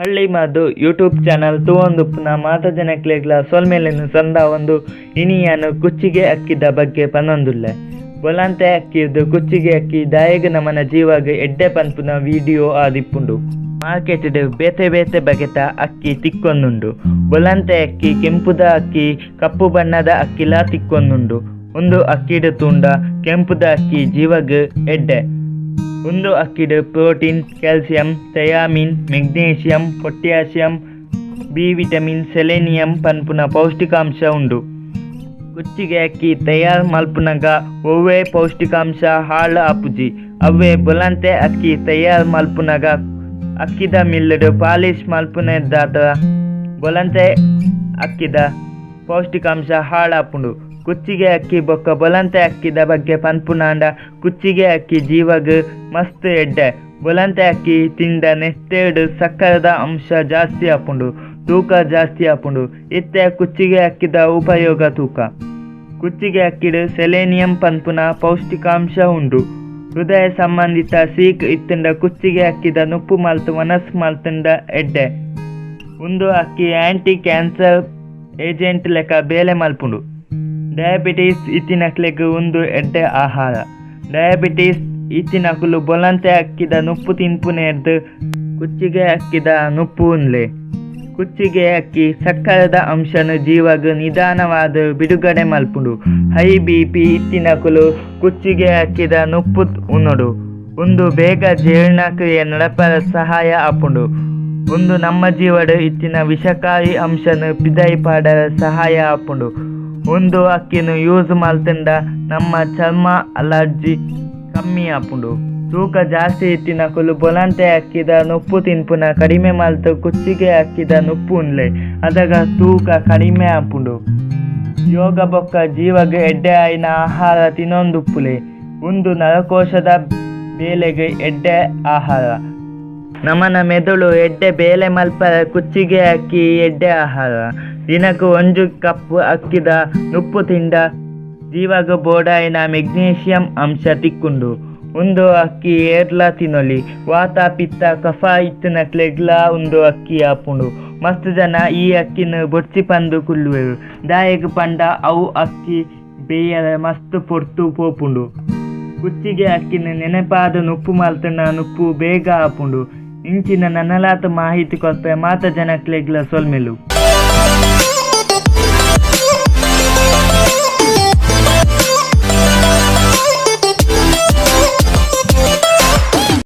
ಹೊಳ್ಳಿ Madu YouTube channel ತೂವೊಂದುಪ್ಪುನ ಮಾತ ಜನಕ್ಲೆಗ್ಲ ಸೊಲ್ಮೇಲೆನು ಸಂದ ಒಂದು ಇನಿಯಾನು ಕುಚ್ಚಿಗೆ ಅಕ್ಕಿದ ಬಗ್ಗೆ ಪನ್ನೊಂದುಲ್ಲೆ ಬೊಲಾಂತೆ ಅಕ್ಕಿದು ಕುಚ್ಚಿಗೆ ಅಕ್ಕಿ ದಾಯಗ ನಮನ ಜೀವಾಗ ಎಡ್ಡೆ ಪನ್ಪುನ ವಿಡಿಯೋ ಆದಿಪ್ಪುಂಡು. ಮಾರ್ಕೆಟ್ ಬೇತೆ ಬೇತೆ ಬಗೆತ ಅಕ್ಕಿ ತಿಕ್ಕೊಂದುಂಡು. ಬೊಲಾಂತೆ ಅಕ್ಕಿ ಕೆಂಪುದ ಅಕ್ಕಿ ಕಪ್ಪು ಬಣ್ಣದ ಅಕ್ಕಿಲ ತಿಕ್ಕೊಂದುಂಡು. ಒಂದು ಅಕ್ಕಿಡು ತುಂಡ ಕೆಂಪುದ ಅಕ್ಕಿ ಜೀವಗ್ ಎಡ್ಡೆ. ಒಂದು ಅಕ್ಕಿಡು protein, calcium, thiamine, magnesium, potassium, B vitamin, selenium ಪನ್ಪುನ ಪೌಷ್ಟಿಕಾಂಶ ಉಂಡು. ಕುಚ್ಚಿಗೆ ಅಕ್ಕಿ ತಯಾರು ಮಲ್ಪುನಗ ಒವ್ವೇ ಪೌಷ್ಟಿಕಾಂಶ ಹಾಳು ಆಪುಜಿ. ಅವೇ ಬೊಲಾಂತೆ ಅಕ್ಕಿ ತಯಾರು ಮಲ್ಪುನಗ ಅಕ್ಕಿದ ಮಿಲ್ಲಡು ಪಾಲಿಶ್ ಮಲ್ಪುನದಾದ ಬೊಲಾಂತೆ ಅಕ್ಕಿದ ಪೌಷ್ಟಿಕಾಂಶ ಹಾಳಾಪುಂಡು. ಕುಚ್ಚಿಗೆ ಅಕ್ಕಿ ಬೊಕ್ಕ ಬೊಲಾಂತೆ ಅಕ್ಕಿದ ಬಗ್ಗೆ ಪನ್ಪುನಾಂಡ ಕುಚ್ಚಿಗೆ ಅಕ್ಕಿ ಜೀವಗ್ ಮಸ್ತ್ ಎಡ್ಡೆ. ಬೊಲಾಂತೆ ಅಕ್ಕಿ ತಿಂಡ ನೆಸ್ಟೇಡ್ ಸಕ್ಕರದ ಅಂಶ ಜಾಸ್ತಿ ಆಪುಂಡು, ತೂಕ ಜಾಸ್ತಿ ಆಪುಂಡು. ಇತ್ತೆ ಕುಚ್ಚಿಗೆ ಅಕ್ಕಿದ ಉಪಯೋಗ ತೂಕ. ಕುಚ್ಚಿಗೆ ಅಕ್ಕಿಡು ಸೆಲೆನಿಯಂ ಪನ್ಪುನ ಪೌಷ್ಟಿಕಾಂಶ ಉಂಡು. ಹೃದಯ ಸಂಬಂಧಿತ ಸೀಕ್ ಇತ್ತಂಡ ಕುಚ್ಚಿಗೆ ಅಕ್ಕಿದ ನುಪ್ಪು ಮಲ್ತು ಮನಸ್ಸು ಮಲ್ತಂಡ ಎಡ್ಡೆ. ಒಂದು ಅಕ್ಕಿ ಆಂಟಿ ಕ್ಯಾನ್ಸರ್ ಏಜೆಂಟ್ ಲೆಕ್ಕ ಬೇಲೆ ಮಲ್ಪುಂಡು. ಡಯಾಬಿಟೀಸ್ ಇತ್ತಿನಕ್ಲೆಗ್ ಒಂದು ಎಡ್ಡೆ ಆಹಾರ. ಡಯಾಬಿಟೀಸ್ ಇತ್ತಿನಕುಲು ಬೊಲಾಂತೆ ಅಕ್ಕಿದ ನುಪ್ಪು ತಿನ್ಪುನೆರ್ದು ಕುಚ್ಚಿಗೆ ಅಕ್ಕಿದ ನುಪ್ಪು ಉನ್ಲೆ. ಕುಚ್ಚಿಗೆ ಅಕ್ಕಿ ಸಕ್ಕರದ ಅಂಶನು ಜೀವಗ್ ನಿಧಾನವಾದ ಬಿಡುಗಡೆ ಮಲ್ಪುಂಡು. ಹೈ BP ಇತ್ತಿನಕುಲು ಕುಚ್ಚಿಗೆ ಅಕ್ಕಿದ ನುಪ್ಪು ಉಣ್ಣುಡು. ಒಂದು ಬೇಗ ಜೀರ್ಣಕ್ರಿಯೆ ನಡಪರ ಸಹಾಯ ಆಪುಂಡು. ಒಂದು ನಮ್ಮ ಜೀವಡ್ ಇತ್ತಿನ ವಿಷಕಾರಿ ಅಂಶನು ಪಿದೈ ಪಾಡರ ಸಹಾಯ ಆಪುಂಡು. ಒಂದು ಅಕ್ಕಿನ ಯೂಸ್ ಮಲ್ತಂಡ ನಮ್ಮ ಚರ್ಮ ಅಲರ್ಜಿ ಕಮ್ಮಿ ಆಪುಂಡು. ತೂಕ ಜಾಸ್ತಿ ಇತ್ತಿನಕುಲು ಬೊಲಾಂತೆ ಅಕ್ಕಿದ ನುಪ್ಪು ತಿನ್ಪುನ ಕಡಿಮೆ ಮಲ್ತು ಕುಚ್ಚಿಗೆ ಅಕ್ಕಿದ ನುಪ್ಪು ಉನ್ಲೆ ಅದಾಗ ತೂಕ ಕಡಿಮೆ ಆಪುಂಡು. ಯೋಗ ಬೊಕ್ಕ ಜೀವಗ್ ಎಡ್ಡೆ ಆಯ್ನ ಆಹಾರ ತಿನ್ನೊಂದುಪ್ಪುಲೆ. ಒಂದು ನರಕೋಶದ ಬೇಲೆಗೆ ಎಡ್ಡೆ ಆಹಾರ. ನಮನ ಮೆದುಳು ಎಡ್ಡೆ ಬೇಲೆ ಮಲ್ಪರ ಕುಚ್ಚಿಗೆ ಅಕ್ಕಿ ಎಡ್ಡೆ ಆಹಾರ. ದಿನಕ್ಕೂ 1 ಕಪ್ ಅಕ್ಕಿದ ನುಪ್ಪು ತಿಂಡ ಜೀವಗ ಬೋಡಾಯಿನ ಮೆಗ್ನೀಷಿಯಂ ಅಂಶ ತಿಕ್ಕುಂಡು. ಒಂದು ಅಕ್ಕಿ ಏರ್ಲ ತಿನ್ನೊಲಿ. ವಾತ ಪಿತ್ತ ಕಫ ಇತ್ತಿನಕ್ಲೆಗ್ಲ ಒಂದು ಅಕ್ಕಿ ಆಪುಂಡು. ಮಸ್ತ್ ಜನ ಈ ಅಕ್ಕಿನ ಬೊಡ್ಸಿ ಪಂದು ಕುಲ್ಲುವೆರು. ದಾಯಗ ಪಂಡ ಅವು ಅಕ್ಕಿ ಬೇಯರ ಮಸ್ತ್ ಪೊರ್ತು ಪೋಪುಂಡು. ಕುಚ್ಚಿಗೆ ಅಕ್ಕಿನ ನೆನಪಾದ ನುಪ್ಪು ಮಲ್ತನ ನುಪ್ಪು ಬೇಗ ಆಪುಂಡು. ಇಂಚಿನ ನನ್ನಲಾತ ಮಾಹಿತಿ ಕೊರ್ಪೆ ಮಾತ ಜನಕ್ಲೆಗ್ಲ ಸೊಲ್ಮೆಲು.